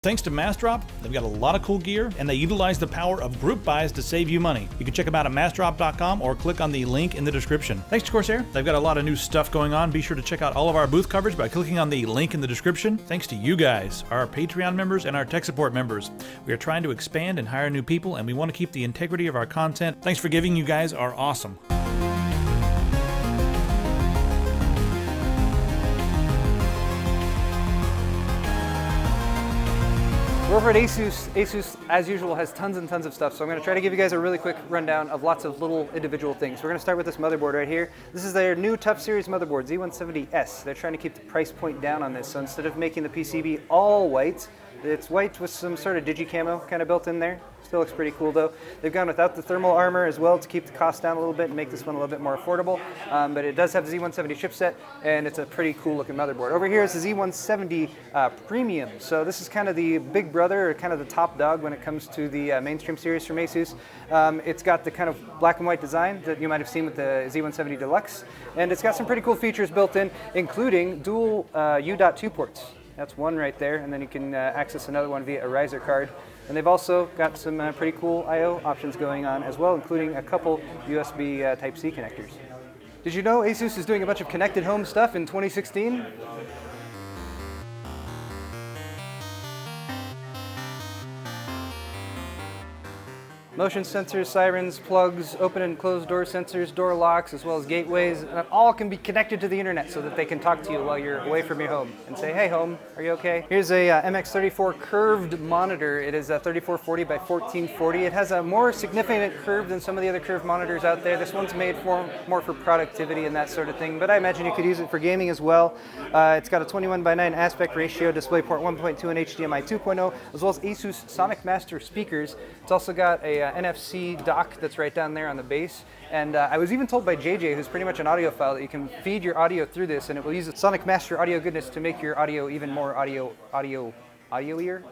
Thanks to Massdrop, they've got a lot of cool gear, and they utilize the power of group buys to save you money. You can check them out at massdrop.com or click on the link in the description. Thanks to Corsair, they've got a lot of new stuff going on. Be sure to check out all of our booth coverage by clicking on the link in the description. Thanks to you guys, our Patreon members and our tech support members. We are trying to expand and hire new people, and we want to keep the integrity of our content. Thanks for giving. You guys are awesome. We're over at Asus. Asus, as usual, has tons and tons of stuff, so I'm going to try to give you guys a really quick rundown of lots of little individual things. We're going to start with this motherboard right here. This is their new Tough Series motherboard, Z170S. They're trying to keep the price point down on this, so instead of making the PCB all white, it's white with some sort of digi-camo kind of built in there. Still looks pretty cool though. They've gone without the thermal armor as well to keep the cost down a little bit and make this one a little bit more affordable. But it does have the Z170 chipset, and it's a pretty cool looking motherboard. Over here is the Z170 Premium. So this is kind of the big brother, or kind of the top dog when it comes to the mainstream series from Asus. It's got the kind of black and white design that you might have seen with the Z170 Deluxe. And it's got some pretty cool features built in, including dual U.2 ports. That's one right there, and then you can access another one via a riser card. And they've also got some pretty cool I/O options going on as well, including a couple USB Type-C connectors. Did you know Asus is doing a bunch of connected home stuff in 2016? Motion sensors, sirens, plugs, open and closed door sensors, door locks, as well as gateways, and all can be connected to the internet so that they can talk to you while you're away from your home and say, hey home, are you okay? Here's a MX34 curved monitor. It is a 3440 by 1440. It has a more significant curve than some of the other curved monitors out there. This one's made more for productivity and that sort of thing, but I imagine you could use it for gaming as well. It's got a 21:9 aspect ratio, DisplayPort 1.2 and HDMI 2.0, as well as Asus Sonic Master speakers. It's also got a NFC dock that's right down there on the base, and I was even told by JJ, who's pretty much an audiophile, that you can feed your audio through this and it will use its Sonic Master audio goodness to make your audio even more audio-ier.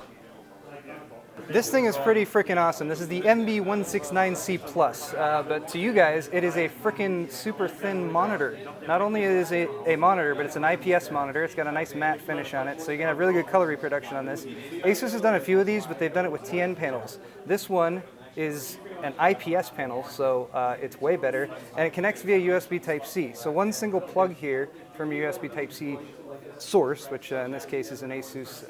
This thing is pretty freaking awesome. This is the MB169C Plus, but to you guys, it is a freaking super thin monitor. Not only is it a monitor, but it's an IPS monitor. It's got a nice matte finish on it, so you're gonna have really good color reproduction on this. Asus has done a few of these, but they've done it with TN panels. This one is an IPS panel, so it's way better, and it connects via USB Type-C. So one single plug here from your USB Type-C source, which in this case is an Asus,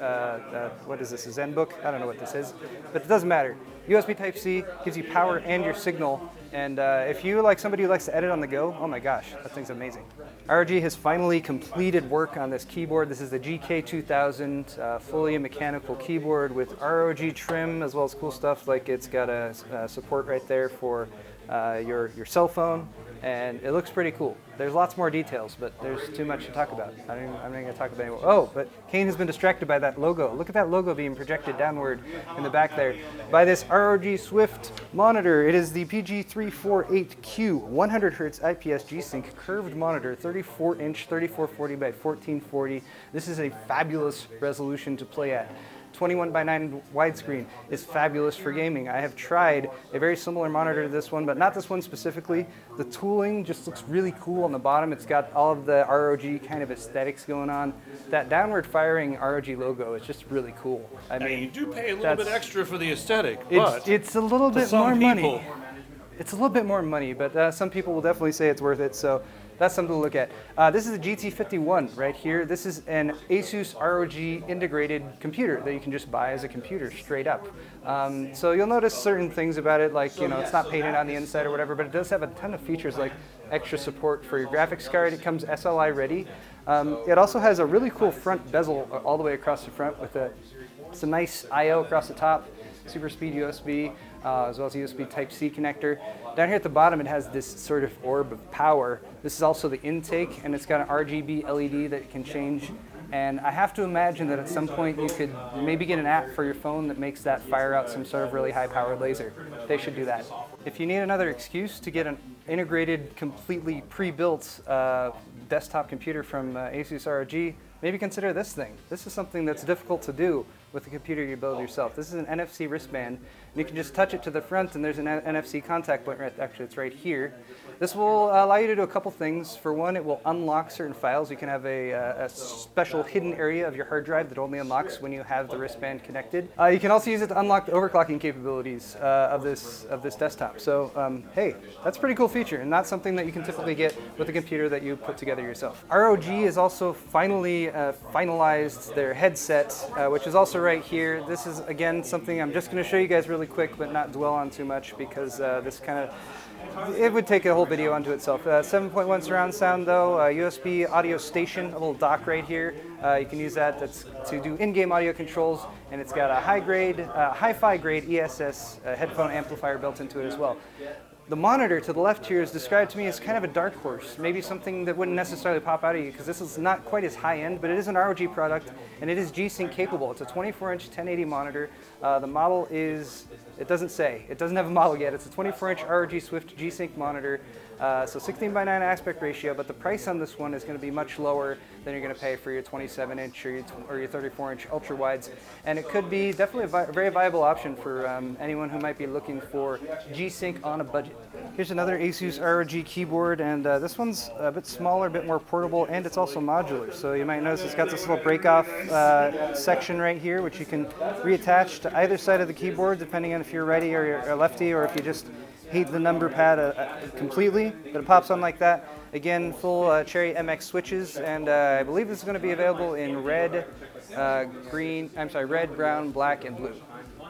what is this, a ZenBook? I don't know what this is, but it doesn't matter. USB Type-C gives you power and your signal, and if you like somebody who likes to edit on the go, oh my gosh, that thing's amazing. RG has finally completed work on this keyboard. This is the GK2000 fully mechanical keyboard with ROG trim, as well as cool stuff like it's got a support right there for your cell phone, and it looks pretty cool. There's lots more details, but there's too much to talk about. I'm not going to talk about it anymore. Oh, but Kane has been distracted by that logo. Look at that logo being projected downward in the back there by this Rog Swift Monitor. It is the PG348Q 100 Hz IPS G-Sync curved monitor, 34-inch, 3440 by 1440. This is a fabulous resolution to play at. 21:9 widescreen is fabulous for gaming. I have tried a very similar monitor to this one, but not this one specifically. The tooling just looks really cool on the bottom. It's got all of the ROG kind of aesthetics going on. That downward firing ROG logo is just really cool. I mean, you do pay a little bit extra for the aesthetic, but it's a little bit more money. It's a little bit more money, but some people will definitely say it's worth it. So that's something to look at. This is a GT51 right here. This is an Asus ROG integrated computer that you can just buy as a computer straight up. So you'll notice certain things about it, like, it's not painted on the inside or whatever, but it does have a ton of features like extra support for your graphics card. It comes SLI ready. It also has a really cool front bezel all the way across the front with it's a nice I/O across the top, super speed USB, as well as a USB Type-C connector. Down here at the bottom, it has this sort of orb of power. This is also the intake, and it's got an RGB LED that can change. And I have to imagine that at some point you could maybe get an app for your phone that makes that fire out some sort of really high-powered laser. They should do that. If you need another excuse to get an integrated, completely pre-built desktop computer from Asus ROG, maybe consider this thing. This is something that's difficult to do, with the computer you build yourself. This is an NFC wristband, and you can just touch it to the front, and there's an NFC contact point actually it's right here. This will allow you to do a couple things. For one, it will unlock certain files. You can have a special hidden area of your hard drive that only unlocks when you have the wristband connected. You can also use it to unlock the overclocking capabilities of this desktop. So hey, that's a pretty cool feature, and not something that you can typically get with a computer that you put together yourself. ROG has also finally finalized their headset, which is also right here. This is, again, something I'm just going to show you guys really quick, but not dwell on too much, because this kind of, it would take a whole video unto itself. 7.1 surround sound though, USB audio station, a little dock right here. You can use that to do in-game audio controls, and it's got a hi-fi grade ESS headphone amplifier built into it as well. The monitor to the left here is described to me as kind of a dark horse, maybe something that wouldn't necessarily pop out at you, because this is not quite as high-end, but it is an ROG product, and it is G-Sync capable. It's a 24-inch 1080 monitor. The model is, it doesn't say, it doesn't have a model yet. It's a 24-inch ROG Swift G-Sync monitor, so 16:9 aspect ratio, but the price on this one is going to be much lower than you're going to pay for your 27-inch or your 34-inch ultra-wides, and it could be definitely a very viable option for anyone who might be looking for G-Sync on a budget. Here's another Asus ROG keyboard, and this one's a bit smaller, a bit more portable, and it's also modular. So you might notice it's got this little break-off section right here, which you can reattach to either side of the keyboard, depending on if you're righty or you're lefty, or if you just hate the number pad completely. But it pops on like that. Again, full Cherry MX switches, and I believe this is going to be available in red, red, brown, black, and blue.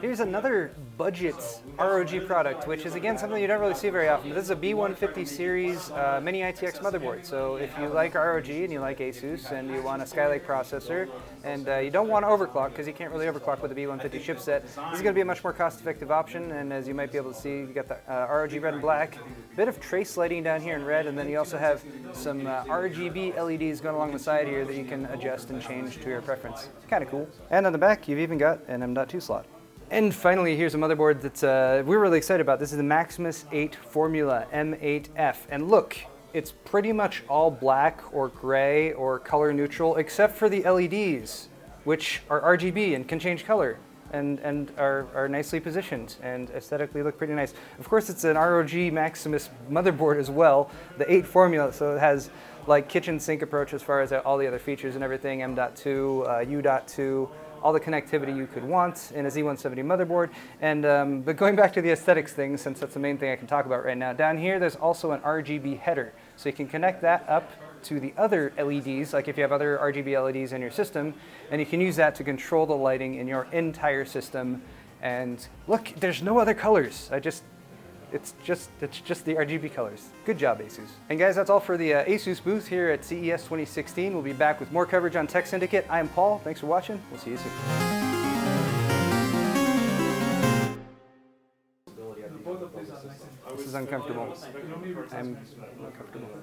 Here's another budget ROG product, which is, again, something you don't really see very often. This is a B150 series mini ITX motherboard. So if you like ROG and you like Asus and you want a Skylake processor and you don't want to overclock, because you can't really overclock with the B150 chipset, this is going to be a much more cost-effective option. And as you might be able to see, you got the ROG red and black, a bit of trace lighting down here in red, and then you also have some RGB LEDs going along the side here that you can adjust and change to your preference. Kind of cool. And on the back, you've even got an M.2 slot. And finally, here's a motherboard that we're really excited about. This is the Maximus 8 Formula M8F. And look, it's pretty much all black or gray or color neutral, except for the LEDs, which are RGB and can change color and are nicely positioned and aesthetically look pretty nice. Of course, it's an ROG Maximus motherboard as well, the 8 Formula, so it has like kitchen sink approach as far as all the other features and everything, M.2, U.2, all the connectivity you could want in a Z170 motherboard. And but going back to the aesthetics thing, since that's the main thing I can talk about right now, down here there's also an RGB header. So you can connect that up to the other LEDs, like if you have other RGB LEDs in your system, and you can use that to control the lighting in your entire system. And look, there's no other colors. It's just the RGB colors. Good job, Asus. And guys, that's all for the Asus booth here at CES 2016. We'll be back with more coverage on Tech Syndicate. I'm Paul. Thanks for watching. We'll see you soon. This is uncomfortable. I'm uncomfortable.